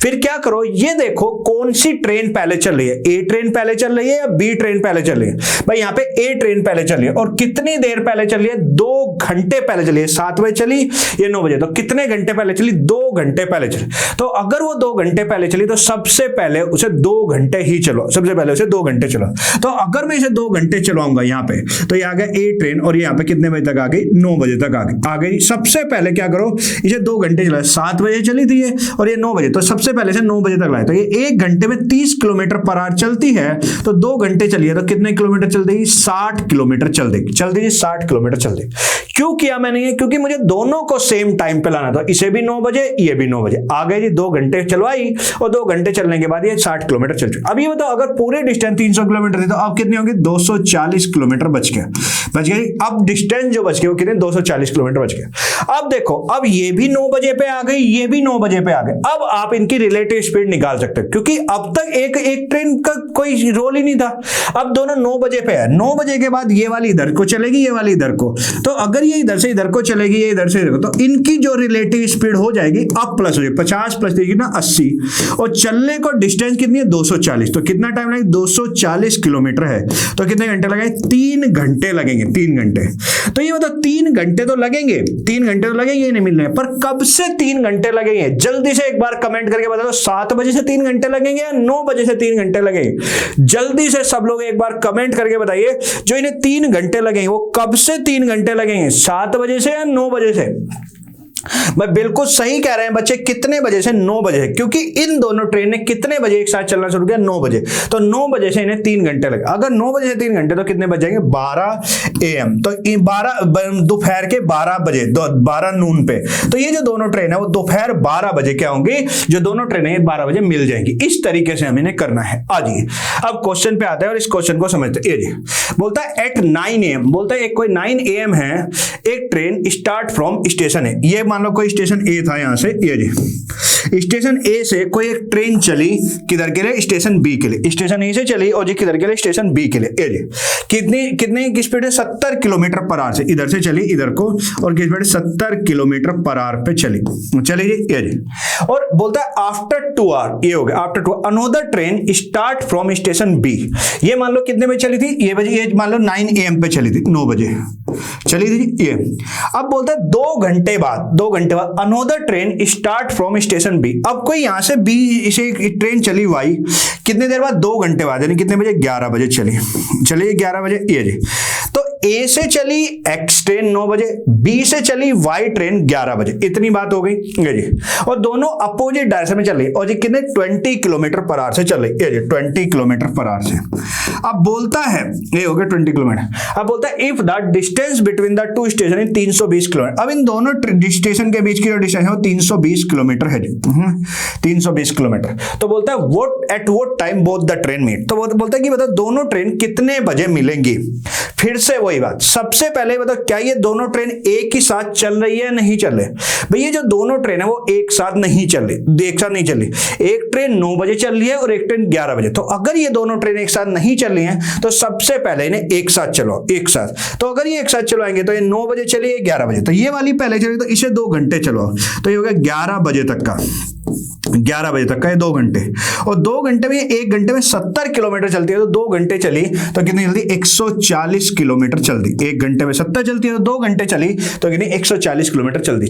फिर क्या करो, ये देखो कौन सी ट्रेन पहले चल रही है, ए ट्रेन पहले चल रही है या बी ट्रेन पहले चल रही है। भाई यहाँ पे ए ट्रेन पहले चल रही है, और कितनी देर पहले चल रही है, 2 घंटे पहले चली है। 7 बजे चली, ये 9 बजे, तो कितने घंटे पहले चली, 2 घंटे पहले चली। तो अगर वो 2 घंटे पहले चली, तो सबसे पहले उसे 2 घंटे ही चलो, सबसे पहले उसे 2 घंटे चलो। तो अगर मैं इसे 2 घंटे चलाऊंगा यहाँ पे, तो ये आ गया ए ट्रेन, और यहाँ पे कितने बजे तक आ गई, 9 बजे तक आ गई। सबसे पहले क्या करो, इसे 2 घंटे चला, 7 बजे चली थी ये, और ये 9 बजे, तो सबसे पहले से 9 बजे तक लाए। तो ये 1 घंटे में 30 किलोमीटर पर आवर चलती है, तो 2 घंटे चलिए तो कितने किलोमीटर चल देगी, 60 किलोमीटर चल देगी। 60 किलोमीटर चल देगी। क्यों किया मैंने ये, क्योंकि मुझे दोनों को सेम टाइम पे लाना था। इसे भी 9 बजे, ये भी 9 बजे। आ गए जी, 2 घंटे चलवाई, और 2 घंटे चलने के बाद ये 60 किलोमीटर चल चुकी। अब ये बताओ, अगर पूरे डिस्टेंस 300 किलोमीटर थी, तो अब कितनी होगी, 240 किलोमीटर बच गई। अब डिस्टेंस जो बच गए वो कितने, 240 किलोमीटर बच गए। अब देखो, अब ये भी 9 बजे पे आ गई, ये भी 9 बजे पे आ गए। अब आप इनकी रिलेटिव स्पीड निकाल सकते हो, क्योंकि अब तक एक ट्रेन का कोई रोल ही नहीं था। अब दोनों 9 बजे पे है, 9 बजे के बाद ये वाली इधर को चलेगी, ये वाली इधर को। तो अगर ये इधर से इधर को चलेगी, ये इधर से इधर को, तो इनकी जो रिलेटिव स्पीड हो जाएगी, अब प्लस हो जाएगी, 50 प्लस देगी ना 80, और चलने को डिस्टेंस कितनी है, 240। तो कितना टाइम लगेगा, 240 किलोमीटर है, तो कितने घंटे लगेंगे, 3 घंटे लगेंगे, 3 घंटे। तो ये मतलब 3 घंटे तो लगेंगे, 3 घंटे तो लगेंगे नहीं मिलने, पर कब से 3 घंटे लगेंगे, जल्दी से एक बार कमेंट करके बता दो। 7 बजे से 3 घंटे लगेंगे या 9 बजे से 3 घंटे लगेंगे? जल्दी से सब लोग एक बार कमेंट करके बताइए, जो इन्हें 3 घंटे लगेंगे वो कब से 3 घंटे लगेंगे, 7 बजे से या 9 बजे से? मैं बिल्कुल सही कह रहे हैं बच्चे, कितने बजे से, 9 बजे, क्योंकि इन दोनों ट्रेन ने कितने बजे एक साथ चलना शुरू किया, 9 बजे। तो 9 बजे से इन्हें 3 घंटे लगे। अगर 9 बजे से 3 घंटे, तो कितने बज जाएंगे, 12 AM। तो 12 दोपहर के 12 बजे, 12 नून पे। तो ये जो दोनों ट्रेन है वो दोपहर 12 बजे क्या होंगी, जो दोनों ट्रेनें 12 बजे मिल जाएंगी। इस तरीके से हमें करना है। आइए अब क्वेश्चन पे आता है, और इस क्वेश्चन को समझते हैं। बोलता है एट 9 AM, बोलता है एक कोई 9 AM है, एक ट्रेन स्टार्ट फ्रॉम स्टेशन है। ये मान लो कोई स्टेशन ए था, यहां से ये जी स्टेशन ए से कोई एक ट्रेन चली, किधर के लिए, स्टेशन बी के लिए। स्टेशन ए से चली और जी किधर के लिए, स्टेशन बी के लिए। ये जी कितनी की स्पीड है, 70 किलोमीटर पर आवर से इधर से चली इधर को, और किस स्पीड, 70 किलोमीटर पर आवर पे चली जी, ये जी। और बोलता है आफ्टर 2 आवर, ये हो गया after 2 another train start from station B. ये मान लो कितने बजे चली थी, ये बजे, ये मान लो 9 AM पे चली थी, 9 बजे चली थी ये। अब बोलता है 2 घंटे बाद another train start from station B. अब कोई यहां से बी से ट्रेन चली वाई, कितने देर बाद, 2 घंटे बाद, यानी कितने बजे, 11 बजे चली 11 बजे ये जी। तो ए से चली एक्स ट्रेन 9 बजे, बी से चली वाई ट्रेन 11 बजे। इतनी बात हो गई ये जी। और दोनों अपोजिट डायरेक्शन में चल रही, और जी कितने, 20 किलोमीटर पर आवर से चल रही, ये जी 20 किलोमीटर पर आवर से। अब बोलता है ये हो गया 20 किलोमीटर। अब बोलता है if the distance between the two station is 320 kilometre. अब इन दोनों स्टेशन के बीच की जो डिस्टेंस है वो 320 किलोमीटर है, 320 किलोमीटर। तो बोलता है what at what time both the train meet. तो बोलता है कि बताओ दोनों ट्रेन कितने बजे मिलेंगी। फिर से वही बात, सबसे पहले बताओ क्या ये दोनों ट्रेन एक ही साथ चल रही है, नहीं चल रही। भाई ये जो दोनों ट्रेन है वो एक साथ नहीं चल रही, एक साथ नहीं चल रही। एक ट्रेन 9 बजे चल रही है और एक ट्रेन 11 बजे। तो अगर ये दोनों ट्रेन एक साथ नहीं चल रही हैं तो सबसे पहले इन्हें एक साथ चलाओ, एक साथ। तो अगर ये एक साथ चलवाएंगे तो ये 9 बजे चली, 11 बजे, तो ये वाली पहले चली, तो इसे 2 घंटे चलवाओ। तो ये हो गया 11 बजे तक का, 11 बजे तक का ये 2 घंटे। और 2 घंटे में 1 घंटे में 70 किलोमीटर चलती है, तो 2 घंटे चली तो कितनी जल्दी 140 किलोमीटर चलती। 1 घंटे में 70 चलती है तो 2 घंटे चली तो कितनी 140 किलोमीटर चलती।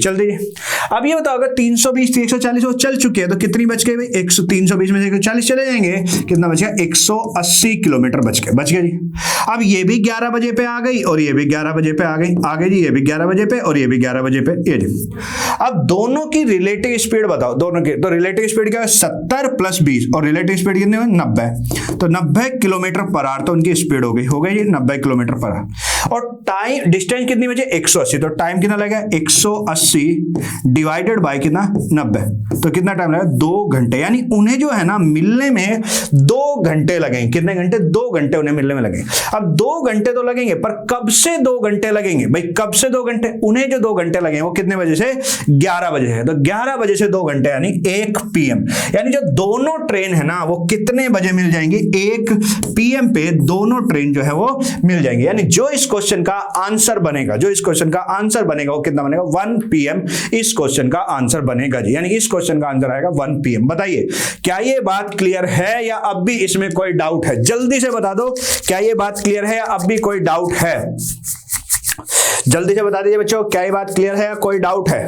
अब ये बताओ अगर 320 थी 140 वो चल चुकी है तो कितनी बच गई भाई, 320 में से 140 चले जाएंगे, कितना बच गया 180 किलोमीटर बच गया जी। अब ये भी 11 बजे पे आ गई और ये भी 11 बजे पे आ गई जी, ये भी 11 बजे पे और ये भी 11 बजे पे, ये जी। अब दोनों की रिलेटिव स्पीड बताओ, दोनों की। तो रिलेटिव स्पीड क्या है 70 + 20 और रिलेटिव स्पीड कितनी है 90। तो 90 किलोमीटर पर आवर तो उनकी स्पीड हो गई जी 90 किलोमीटर पर आवर। और टाइम डिस्टेंस कितनी बचे 180। तो टाइम कितना लगेगा 180 डिवाइडेड बाय कितना 90। तो कितना टाइम लगेगा 2 घंटे। यानी उन्हें जो है ना मिलने में 2 घंटे लगेंगे। कितने घंटे 2 घंटे उन्हें मिलने में लगेंगे। अब 2 घंटे तो लगेंगे पर कब से 2 घंटे लगेंगे भाई, कब से 2 घंटे। उन्हें जो 2 घंटे लगेंगे वो कितने बजे से 11 बजे है। तो 11 बजे से 2 घंटे यानी 1 PM। यानी जो दोनों ट्रेन है ना वो कितने बजे मिल जाएंगे 1 PM पे दोनों ट्रेन जो है वो मिल जाएंगे। यानी जो इस क्वेश्चन का आंसर बनेगा, जो इस क्वेश्चन का आंसर बनेगा वो कितना बनेगा 1 PM इस क्वेश्चन का आंसर बनेगा जी। यानी इस क्वेश्चन का आंसर आएगा 1 PM। बताइए क्या ये बात क्लियर है या अब भी इसमें कोई डाउट है, जल्दी से बता दो। क्या ये बात क्लियर है या अब भी कोई डाउट है, जल्दी से बता दीजिए बच्चों, क्या ये बात क्लियर है या कोई डाउट है।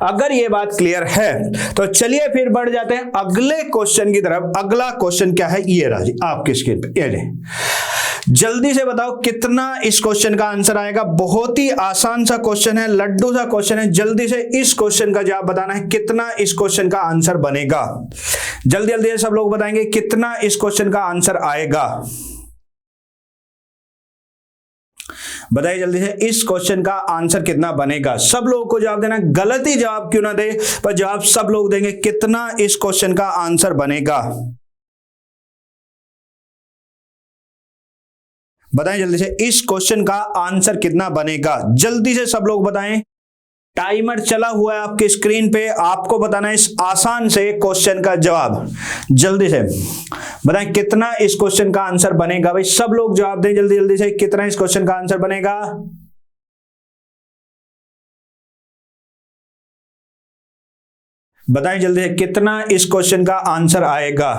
अगर ये बात क्लियर है तो चलिए फिर बढ़ जाते हैं अगले क्वेश्चन की तरफ। अगला क्वेश्चन क्या है ये रहा जी आपकी स्क्रीन पे, ये जी। जल्दी से बताओ कितना इस क्वेश्चन का आंसर आएगा। बहुत ही आसान सा क्वेश्चन है, लड्डू सा क्वेश्चन है। जल्दी से इस क्वेश्चन का जवाब बताना है कितना इस क्वेश्चन का आंसर बनेगा। जल्दी जल्दी से सब लोग बताएंगे कितना इस क्वेश्चन का आंसर आएगा। बताइए जल्दी से इस क्वेश्चन का आंसर कितना बनेगा। सब लोगों को जवाब देना, गलत ही जवाब क्यों ना दे पर जवाब सब लोग देंगे। कितना इस क्वेश्चन का आंसर बनेगा बताएं जल्दी से, इस क्वेश्चन का आंसर कितना बनेगा। जल्दी से सब लोग बताएं। टाइमर चला हुआ है आपके स्क्रीन पे, आपको बताना है इस आसान से क्वेश्चन का जवाब। जल्दी से बताएं कितना इस क्वेश्चन का आंसर बनेगा। भाई सब लोग जवाब दें जल्दी जल्दी से, कितना इस क्वेश्चन का आंसर बनेगा। बताएं जल्दी से कितना इस क्वेश्चन का आंसर आएगा।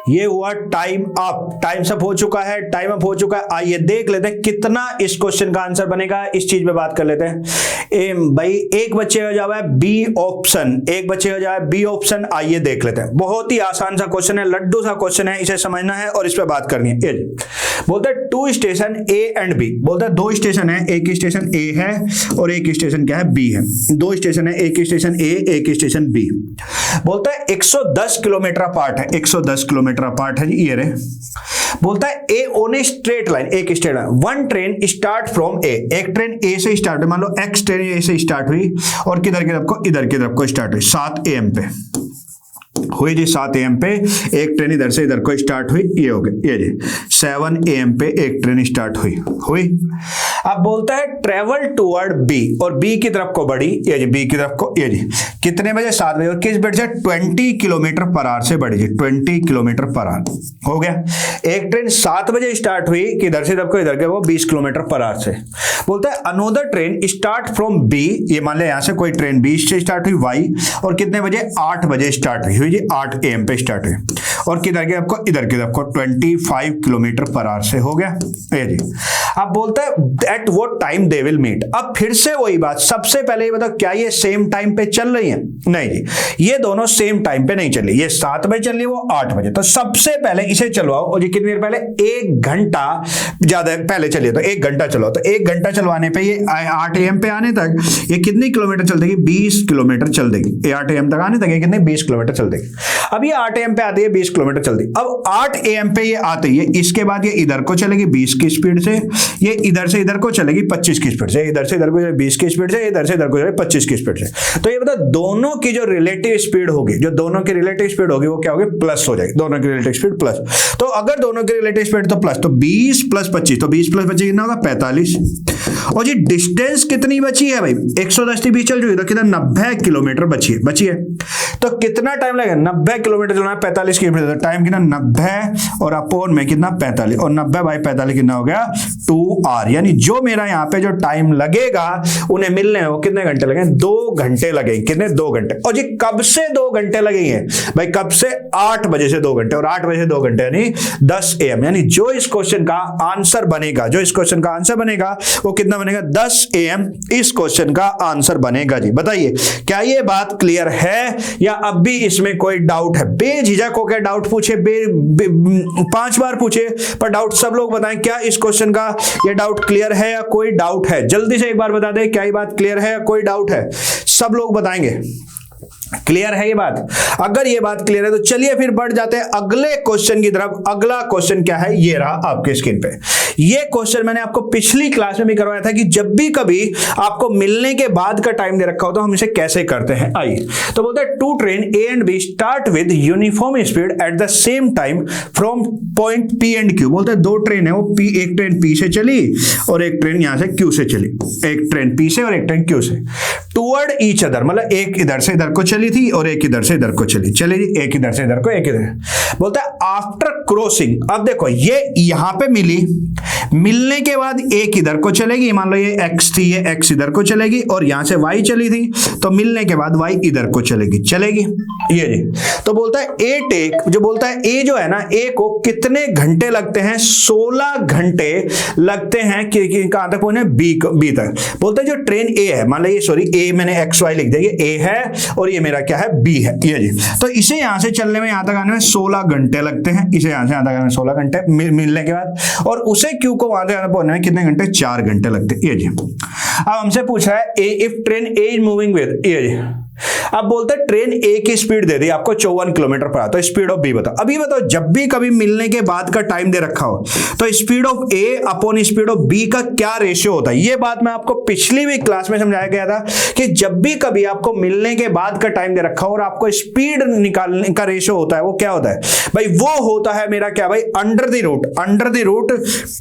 ये हुआ टाइम अप, टाइम अप हो चुका है, टाइम अप हो चुका है। आइए देख लेते हैं कितना इस क्वेश्चन का आंसर बनेगा। इस चीज पे बात कर लेते हैं। भाई एक बच्चे का जवाब है बी ऑप्शन, एक बच्चे का जवाब है बी ऑप्शन। आइए देख लेते हैं, बहुत ही आसान सा क्वेश्चन है, लड्डू सा क्वेश्चन है, इसे समझना है और इस पे बात करनी है। बोलते हैं 2 स्टेशन ए एंड बी। बोलता है 2 स्टेशन है, एक स्टेशन ए है और एक स्टेशन क्या है बी है। 2 स्टेशन है, एक स्टेशन ए एक स्टेशन बी। बोलता है 110 किलोमीटर अपार्ट है, 110 किलोमीटर अपार्ट है ये रहे। बोलता है a on a straight line, एक straight line, 1 train start from A. एक ट्रेन ए से स्टार्ट हुई, मान लो एक्स ट्रेन ए से स्टार्ट हुई और किधर की तरफ को, इधर की तरफ को स्टार्ट हुई 7 AM पे हुई जी। 7 AM पे एक ट्रेन इधर से इधर को स्टार्ट हुई, ये हो गई ये जी। 7 AM पे एक ट्रेन स्टार्ट हुई। अब बोलता है ट्रेवल टुवर्ड बी, और बी की तरफ को बढ़ी, ये जी बी की तरफ को, ये जी कितने बजे 7 बजे, और किस स्पीड से 20 किलोमीटर पर आवर से बढ़ी जी, 20 किलोमीटर पर आवर हो गया। एक ट्रेन 7 बजे स्टार्ट हुई कि इधर से इधर को, इधर के वो 20 किलोमीटर पर आवर से। बोलता है another train start from B, ये मान ले यहां से कोई ट्रेन बी से स्टार्ट हुई वाई, और कितने बजे 8 बजे स्टार्ट हुई जी, 8 AM पे स्टार्ट हुई, और किधर के आपको, इधर की तरफ को 25 किलोमीटर पर आवर से हो गया ये जी। अब बोलता है at what time they will meet. अब फिर से वही बात, सबसे पहले ये बताओ क्या ये सेम टाइम पे चल रही है। नहीं जी, ये दोनों सेम टाइम पे नहीं चली, ये 7 बजे चल रही है, वो 8 बजे। तो सबसे पहले इसे चलवाओ, और ये कितनी देर पहले, 1 घंटा ज्यादा पहले चलिए, तो 1 घंटा चलाओ। तो 1 घंटा चलवाने पे ये 8 AM पे आने तक ये कितनी किलोमीटर चल देगी, 20 किलोमीटर चल देगी। 8 AM तक आने तक ये कितने, 20 किलोमीटर चल देगी। अब ये 8 AM पे आती है, 20 किलोमीटर चलती। अब 8 AM पे ये आती है, इसके बाद ये इधर को चलेगी 20 की स्पीड से, ये इधर से इधर को चलेगी 25 की स्पीड से, इधर से इधर को 20 की स्पीड से, इधर से इधर को 25 की स्पीड से। तो ये बता, दोनों की जो रिलेटिव स्पीड होगी, जो दोनों की रिलेटिव स्पीड होगी वो क्या होगी, प्लस हो जाएगी। दोनों की रिलेटिव स्पीड प्लस। तो अगर दोनों की रिलेटिव स्पीड तो प्लस, तो 20 प्लस 25, तो 20 प्लस 25 कितना होगा, 45। और जी डिस्टेंस कितनी बची है भाई, 110 की बीच चल रही है, तो कितना, 90 किलोमीटर बची है। तो कितना टाइम लगेगा, 90 किलोमीटर चलना है 45 की स्पीड, टाइम कितना, 90 और अपोन में कितना, 45, और 90 बाई 45 कितना हो गया, 2 R। यानी जो मेरा यहाँ पे जो टाइम लगेगा उन्हें मिलने में वो कितने घंटे लगेंगे, 2 घंटे लगेंगे। कितने, 2 घंटे। और जी कब से 2 घंटे लगेंगे भाई, कब से, 8 बजे से 2 घंटे, और 8 बजे से 2 घंटे यानी 10 AM। यानी जो इस क्वेश्चन का आंसर बनेगा, जो इस क्वेश्चन का आंसर बनेगा वो कितना बनेगा, 10 AM इस क्वेश्चन का आंसर बनेगा जी। बताइए क्या ये बात क्लियर है या अब भी इसमें कोई डाउट है? बेझिझक होकर डाउट पूछे, 5 बार पूछे, पर डाउट सब लोग बताएं, क्या इस क्वेश्चन का ये डाउट क्लियर है या कोई डाउट है? जल्दी से एक बार बता दें, क्या ये बात क्लियर है या कोई डाउट है? सब लोग बताएंगे क्लियर है ये बात। अगर ये बात क्लियर है तो चलिए फिर बढ़ जाते हैं अगले क्वेश्चन की तरफ। अगला क्वेश्चन क्या है, ये रहा आपके स्क्रीन पे। ये क्वेश्चन मैंने आपको पिछली क्लास में भी करवाया था कि जब भी कभी आपको मिलने के बाद का टाइम दे रखा हो तो हम इसे कैसे करते हैं। आइए, तो बोलते हैं 2 train A and B start with uniform speed at the same time from point P and Q। बोलते हैं 2 ट्रेन है, वो एक ट्रेन P से चली और एक ट्रेन यहां से Q से चली, एक ट्रेन P से और एक ट्रेन Q से, टूवर्ड ईच अदर, मतलब एक इधर से इधर को चली थी और एक इधर से इधर को चली जी, एक इधर से इधर को, एक इधर। बोलता है आफ्टर क्रॉसिंग, अब देखो ये यहां पे मिली, मिलने के बाद एक इधर को चलेगी, मान लो ये x थी, ये x इधर को चलेगी और यहां से y चली थी, तो मिलने के बाद y इधर को चलेगी ये जी। तो बोलता है ए टेक, जो बोलता है ए जो है ना, ए को कितने घंटे लगते हैं, 16 घंटे लगते हैं कि कहां तक पहुंचे, बी तक। बोलते हैं जो ट्रेन ए है, मान लो ये, सॉरी ए मैंने XY लिख दिया, ये ए है और ये मेरा क्या है, बी है ये जी। तो इसे यहां से चलने में यहां तक आने में 16 घंटे लगते हैं, इसे यहां से यहां तक आने में 16 घंटे मिलने के बाद, और उसे क्यू को वहां से पहुंचने में कितने घंटे, 4 घंटे लगते हैं ये जी। अब हमसे पूछा है if train A is moving with, ये जी। अब बोलते हैं ट्रेन ए की स्पीड दे दी आपको 54 किलोमीटर पर, तो स्पीड ऑफ बी बताओ। अभी बताओ, जब भी कभी मिलने के बाद का टाइम दे रखा हो तो speed of A upon speed of B का क्या रेशियो होता है। ये बात मैं आपको पिछली भी क्लास में समझाया गया था कि जब भी कभी आपको मिलने के बाद का टाइम दे रखा हो और आपको स्पीड निकालने का रेशियो होता है, वो क्या होता है भाई, वो होता है मेरा क्या भाई, under the root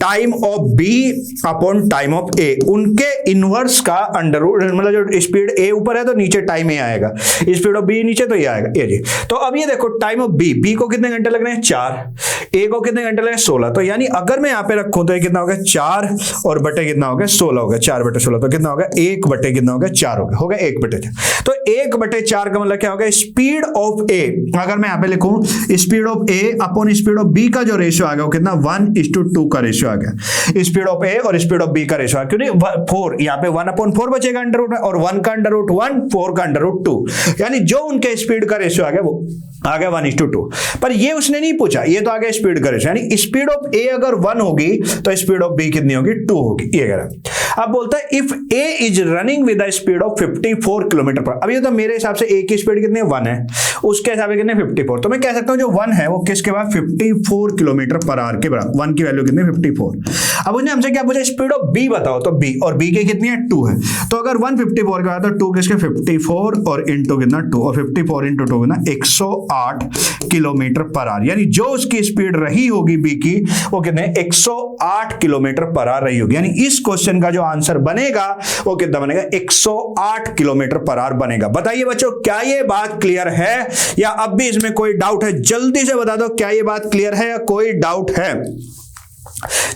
time of B upon time of A, उनके इनवर्स का अंडर रूट, मतलब जो स्पीड ए ऊपर है तो नीचे टाइम ए आएगा, स्पीड ऑफ बी नीचे तो ये आएगा ये जी। तो अब ये देखो टाइम ऑफ बी को कितने घंटे लग रहे हैं, 4, ए को कितने घंटे लगे, 16। तो यानी अगर मैं यहां पे रखूं तो ये कितना हो गया, 4 और बटे कितना हो गया, 16 हो गया, 4 बटे 16, तो कितना हो गया, 1 बटे कितना हो गया, 4 हो गया 1 बटे 4। तो 1 बटे 4 का मतलब क्या हो गया, स्पीड ऑफ ए, अगर मैं यहां पे लिखूं speed of A upon speed of B का जो रेशियो आ गया वो कितना, 1:2 का रेशियो आ गया। स्पीड ऑफ ए और स्पीड ऑफ बी का रेशियो, क्योंकि 4 यहां पे 1/4 बचेगा अंडर रूट में, और 1 का अंडर रूट 1, 4 का अंडर रूट 2, यानी जो उनके स्पीड का रेशियो आ गया वो आ गया 1:2। पर ये उसने नहीं पूछा, ये तो आ गया स्पीड का रेशियो, यानी स्पीड ऑफ ए अगर 1 होगी तो स्पीड ऑफ बी कितनी होगी, 2 होगी, ये कह रहा। अब बोलता है if A is running with the speed of 54 kilometre पर, अब ये तो मेरे हिसाब से ए की स्पीड कितनी है, 1 है, उसके हिसाब से कितने 54, तो मैं कह सकता हूं जो 1 है वो किसके बाद 54 किलोमीटर पर आवर के बराबर, 1 की वैल्यू कितनी, 54। अब उसने हमसे क्या पूछा, स्पीड ऑफ बी बताओ, तो बी, और बी की कितनी है, 2 है, तो अगर 154 का तो 2 किसके 54 और इंटू कितना 2, और 54 इंटू 2 कितना 108 किलोमीटर पर आवर, यानी जो उसकी स्पीड रही होगी बी की वो कितने 108 किलोमीटर पर आवर रही होगी। यानी इस क्वेश्चन का जो आंसर बनेगा वो कितना बनेगा, 108 किलोमीटर पर आवर बनेगा। बताइए बच्चों, क्या ये बात क्लियर है या अब भी इसमें कोई डाउट है? जल्दी से बता दो, क्या ये बात क्लियर है या कोई डाउट है?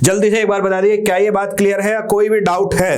जल्दी से एक बार बता दीजिए, क्या ये बात क्लियर है या कोई भी डाउट है?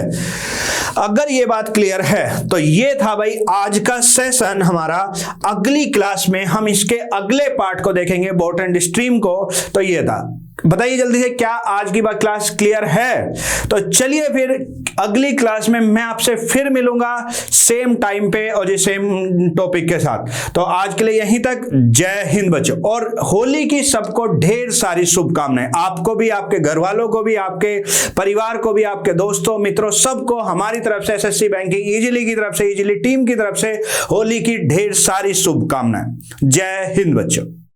अगर ये बात क्लियर है तो ये था भाई आज का सेशन हमारा। अगली क्लास में हम इसके अगले पार्ट को देखेंगे, बॉटनी स्ट्रीम को। तो ये था। बताइए जल्दी से, क्या आज की बात क्लास क्लियर है? तो चलिए फिर अगली क्लास में मैं आपसे फिर मिलूंगा सेम टाइम पे और ये सेम टॉपिक के साथ। तो आज के लिए यहीं तक। जय हिंद बच्चों, और होली की सबको ढेर सारी शुभकामनाएं। आपको भी, आपके घर वालों को भी, आपके परिवार को भी, आपके दोस्तों मित्रों सबको हमारी तरफ से, एसएससी बैंकिंग इजीली की तरफ से, इजीली टीम की तरफ से होली की ढेर सारी शुभकामनाएं। जय हिंद बच्चों।